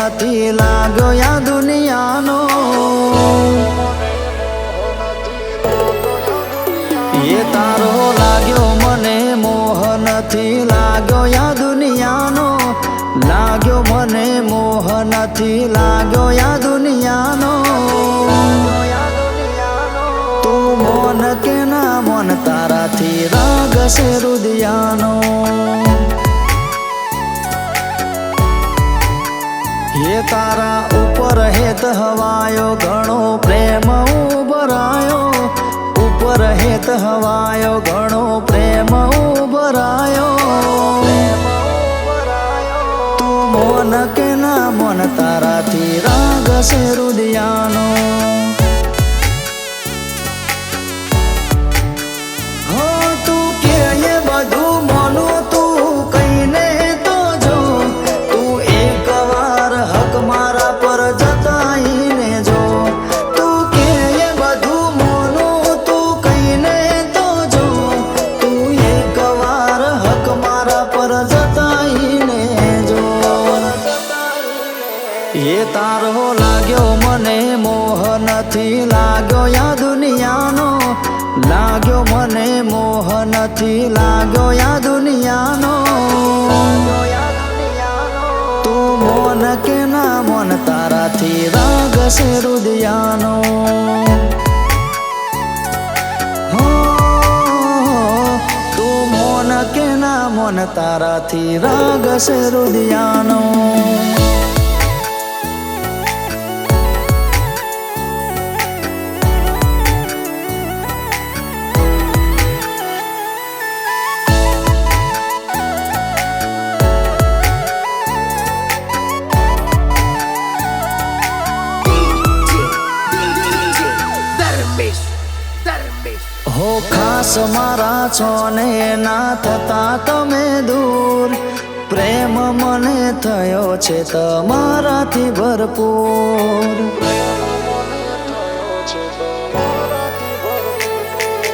નથી લાગ્યો યા દુનિયાનો એ તારો લાગ્યો મને મોહ નથી લાગ્યો યા દુનિયાનો લાગ્યો મને મોહ નથી લાગ્યો યા દુનિયાનો તું મોન કે ના મોન તારાથી રાગ છે રુદિયાનો એ તારા ઉપર હેત હવાયો ઘણો પ્રેમ ઉભરાયો ઉપર હેત હવાયો ઘણો પ્રેમ ઉભરાયો તું મોન કે ના મોન તારાથી રાગ છે રુદિયાનો હો તું કે એ બધું મોનું તું કહીને તો જો તું એકવાર હક મારા પર જતાઈને જો તું કે એ બધું મોનું તું કહીને તો જો તું એકવાર હક મારા પર જતાઈને જો એ તારો લાગ્યો મને મોહ નથી લાગ્યો યા દુનિયાનો લાગ્યો મને મોહ નથી લાગ્યો યા દુનિયાનો તું મોન કે ના મોન તારાથી રાગ છે રુદિયાનો તું મોન કે ના મોન તારાથી રાગ છે રુદિયાનો હો ખાસ મારા છો ને ના થતા તમે દૂર પ્રેમ મને થયો છે તમારાથી ભરપૂર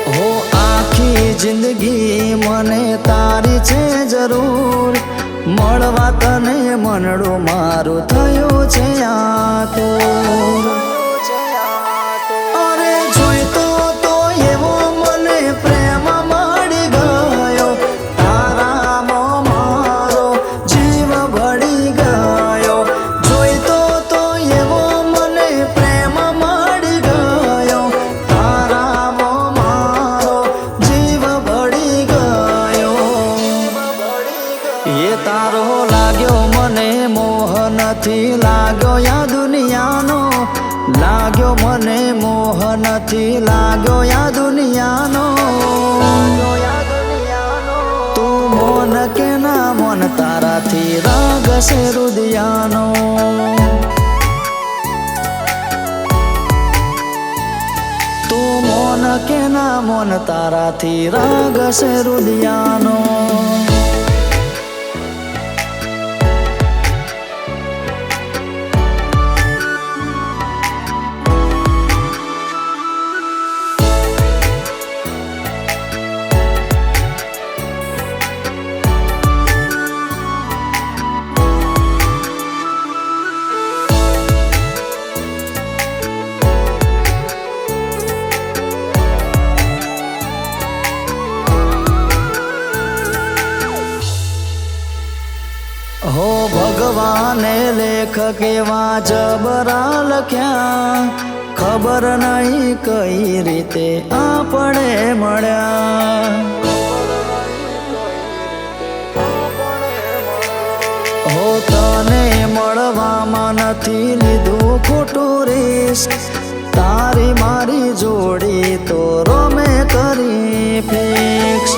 હો આખી જિંદગી મને તારી છે જરૂર મળવા તને મનડું મારું થયું છે આતુર તારો લાગ્યો મને મોહ નથી લાગ્યો યા દુનિયાનો લાગ્યો મને મોહ નથી લાગ્યો યા દુનિયાનો તું મોન કે ના મોન તારાથી રાગ છે રુદિયાનો તું મોન કે ના મોન તારાથી રાગ છે રુદિયાનો હો ભગવાને લેખ કેવા જબરા લખ્યા ખબર નહીં કઈ રીતે આપણે મળ્યા હો તને મળવામાં નથી લીધું ખોટું રિસ્ક તારી મારી જોડી તો રોમે કરી ફિક્સ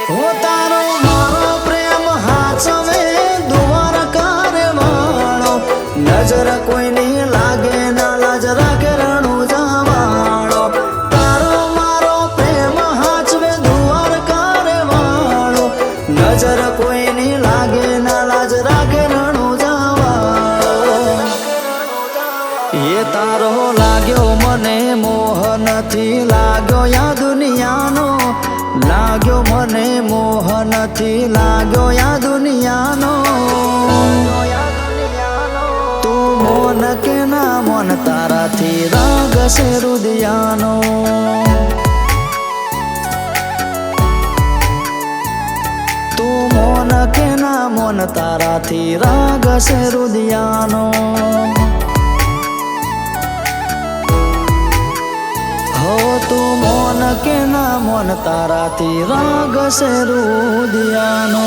હો તારો મારો પ્રેમ હાચવે દ્વારકા રે વાળો નજર કોઈની લાગે ના લાજ રાખે રણું જવાળો તારો મારો પ્રેમ હાચવે દ્વારકા રે વાળો નજર કોઈની લાગે ના લાજ રાખે રણું જવાળો એ તારો લાગ્યો મને મોહ નથી લાગ્યો યા દુનિયાનો લાગ્યો મને મોહ નથી લાગ્યો યા દુનિયાનો કે ના મન તારાથી રાગ છે રુદિયાનો તું મોન કે ના મન તારાથી રાગ છે રુદિયાનો હો તું મોન કે ના મન તારાથી રાગ છે રુદિયાનો